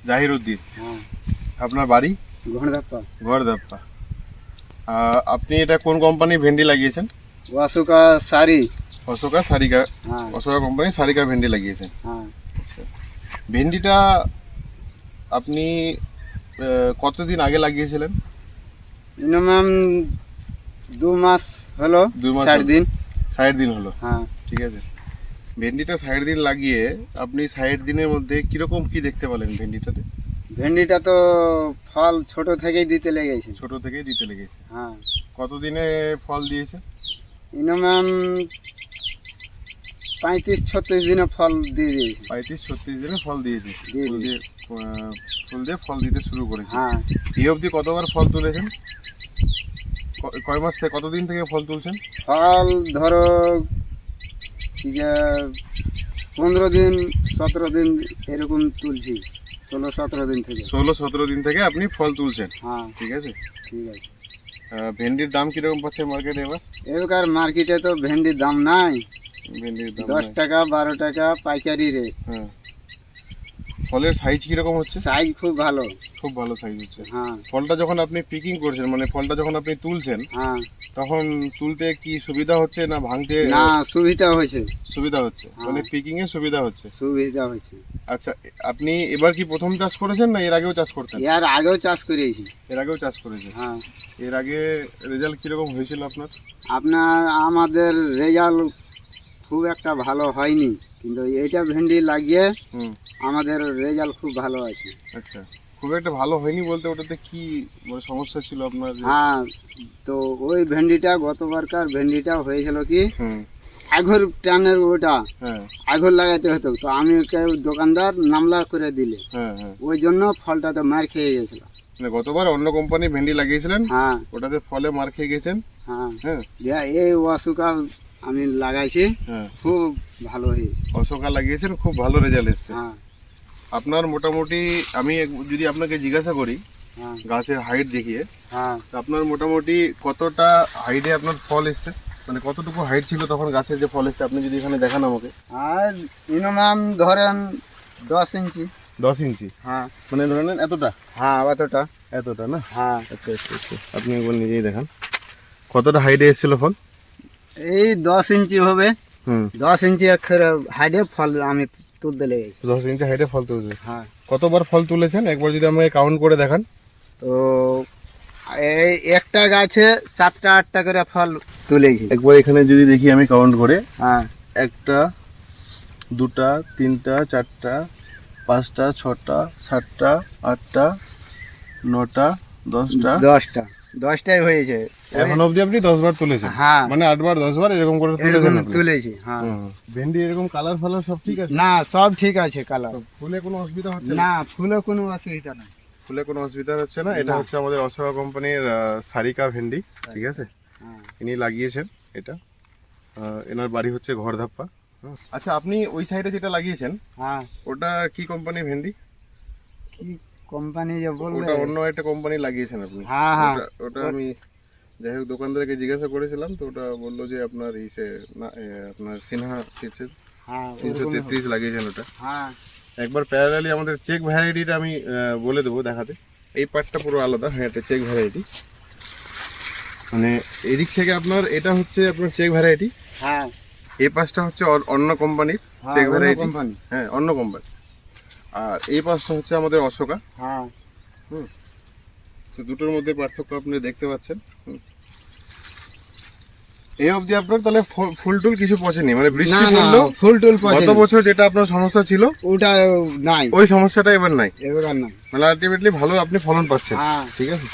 জাহিরউদ্দিন। হ্যাঁ। আপনার বাড়ি? ঘড়দাপ্পা। গড়দাপ্পা। আপনি এটা কোন কোম্পানির ভেন্ডি লাগিয়েছেন? অশোকা সারি। অশোকা সারিকা। হ্যাঁ। অশোকা কোম্পানির সারিকা ভেন্ডি লাগিয়েছেন। হ্যাঁ। আচ্ছা, ভেন্ডিটা আপনি কতদিন আগে লাগিয়েছিলেন? মিনিমাম 2 মাস হলো। 2 মাস 60 দিন। 60 দিন হলো। হ্যাঁ। ঠিক আছে, ভেন্ডিটা 60 দিন লাগিয়ে আপনি 60 দিনের মধ্যে কিরকম কি দেখতে পেলেন ভেন্ডিটাতে? ভেন্ডিটা তো ফল ছোট থেকেই দিতে লেগেছে। ছোট থেকেই দিতে লেগেছে। হ্যাঁ। কতদিনে ফল দিয়েছে? মিনিমাম 35-36 দিনে ফল দিয়ে দিয়েছে। 35-36 দিনে ফল দিয়েছে। দিয়ে ফুল দিয়ে ফুল দিয়ে ফল দিতে শুরু করেছে। হ্যাঁ। এই অবধি কতবার ফল তুলেছেন? কয় মাস থেকে, কতদিন থেকে ফল তুলছেন? ফল ধরো কি যে 15 দিন 17 দিন এরকম তুলছি। 16-17 দিন থেকে। 16-17 দিন থেকে আপনি ফল তুলছেন। হ্যাঁ। ঠিক আছে। ঠিক আছে। ভেন্ডির দাম কিরকম পাচ্ছে মার্কেটে এবার? এবার মার্কেটে তো ভেন্ডির দাম নাই। ভেন্ডির দাম 10 টাকা 12 টাকা পাইকারি রেট। হ্যাঁ। ফলের সাইজ কিরকম হচ্ছে? সাইজ খুব ভালো। খুব ভালো সাইজ হচ্ছে। হ্যাঁ। ফলটা যখন আপনি পিকিং করছেন, মানে ফলটা যখন আপনি তুলছেন, হ্যাঁ। তখন তুলতে কি সুবিধা হচ্ছে না ভাঙতে? না, সুবিধা হয়েছে। সুবিধা হচ্ছে, মানে পিকিং এ সুবিধা হচ্ছে। সুবিধা হয়েছে। আচ্ছা, আপনি এবার কি প্রথম চাষ করেছেন না এর আগেও চাষ করতেন? এর আগেও চাষ করেছি। এর আগেও চাষ করেছেন। হ্যাঁ। এর আগে রেজাল্ট কিরকম হয়েছিল আপনার? আমাদের রেজাল্ট খুব একটা ভালো হয়নি, কিন্তু এইটা ভেন্ডি লাগিয়ে আমাদের রেজাল্ট খুব ভালো আছে। আচ্ছা, খুব একটা ভালো হয়নি বলতে ওটাতে কি মানে সমস্যা ছিল আপনার? হ্যাঁ, তো ওই ভেন্ডিটা গতবারকার ভেন্ডিটা হয়েছিল কি আঘর টানের ওটা আঘর লাগাতে হতো, তো আমি দোকানদার নামলা করে দিলে ওই জন্য ফলটা তো মার খেয়ে গেছিল। মানে গতবার অন্য কোম্পানির ভেন্ডি লাগিয়েছিলেন? হ্যাঁ। ওটাতে ফলে মার খেয়ে গেছেন? হ্যাঁ। হ্যাঁ। এই অশোকা আমি লাগাইছি, খুব ভালো হয়েছে। অশোকা লাগিয়েছেন, খুব ভালো রেজাল্ট এসছে। হ্যাঁ। আপনার মোটামুটি আমি যদি আপনাকে জিজ্ঞাসা করি গাছের হাইট দেখিয়ে, আপনার মোটামুটি কতটা হাইটে আপনার ফল এসছে, মানে কতটুকু হাইট ছিল তখন গাছের যে ফল এসছে, আপনি যদি এখানে দেখান আমাকে। আর মিনিমাম ধরেন 10 ইঞ্চি। 10 ইঞ্চি? হ্যাঁ। মানে ধরেন এতটা? হ্যাঁ, অতটা। এতটা না? হ্যাঁ। আচ্ছা আচ্ছা আচ্ছা, আপনি একবার নিজেই দেখান কতটা হাইটে এসেছিল ফল। এই 10 ইঞ্চি হবে। 10 ইঞ্চি হাইটে ফল আমি তুলতে লেগেছি। 10 ইঞ্চি হাইটে ফল তুলছে? হ্যাঁ। কতবার ফল তুলেছেন একবার যদি আমাকে কাউন্ট করে দেখান। তো এই একটা গাছে 7টা 8টা করে ফল তুলেছি। একবার এখানে যদি দেখি আমি কাউন্ট করে, হ্যাঁ, 1টা 2টা 3টা 4টা 5টা 6টা 7টা 8টা 9টা 10টা 10টাই হয়েছে এখন অবধি। আপনি 10 বার তুলেছেন? হ্যাঁ। মানে 8 বার 10 বার এরকম করে তুলেছেন? তুলেছি। হ্যাঁ। ভেন্ডি এরকম কালার ফালার সব ঠিক আছে? না, সব ঠিক আছে কালার। ফুলে কোনো অসুবিধা হচ্ছে না? ফুলে কোনো অসুবিধা নাই। ফুলে কোনো অসুবিধা হচ্ছে না। এটা হচ্ছে আমাদের অশোকা কোম্পানির সারিকা ভেন্ডি। ঠিক আছে, ইনি লাগিয়েছেন এটা। এনার বাড়ি হচ্ছে ঘড়ধাপ্পা। আচ্ছা, আপনি ওই সাইডে যেটা লাগিয়েছেন ওটা কি কোম্পানির ভেন্ডি? কি কোম্পানি যে বললে? ওটা অন্য একটা কোম্পানি লাগিয়েছেন আপনি? ওটা আমি যাই হোক দোকানদারকে জিজ্ঞাসা করেছিলাম, তো ওটা বললো যে আপনার আপনার সিনহা সিডসের 333 লাগিয়েছেন ওটা। একবার প্যারালালি আমাদের চেক ভ্যারাইটিটা আমি বলে দেবো দেখাতে। এই পার্টটা পুরো আলাদা। হ্যাঁ, এটা চেক ভ্যারাইটি। মানে এদিক থেকে আপনার এটা হচ্ছে আপনার চেক ভ্যারাইটি। হ্যাঁ। এই পাশটা হচ্ছে অন্য কোম্পানির চেক ভ্যারাইটি। হ্যাঁ, অন্য কোম্পানি। আর এই পাশটা হচ্ছে আমাদের অশোকা। হ্যাঁ। তো দুটোর মধ্যে পার্থক্য আপনি দেখতে পাচ্ছেন। এই অবধি আপনার তাহলে ফুল টুল কিছু পচেনি? মানে বৃষ্টি পড়লো ফুল টুল পচেনি। গত বছর যেটা আপনার সমস্যা ছিল ওটা নাই, ওই সমস্যাটা এবার নাই। এবার নাই। মানে আলটিমেটলি ভালো আপনি ফলন পাচ্ছেন। হ্যাঁ। ঠিক আছে।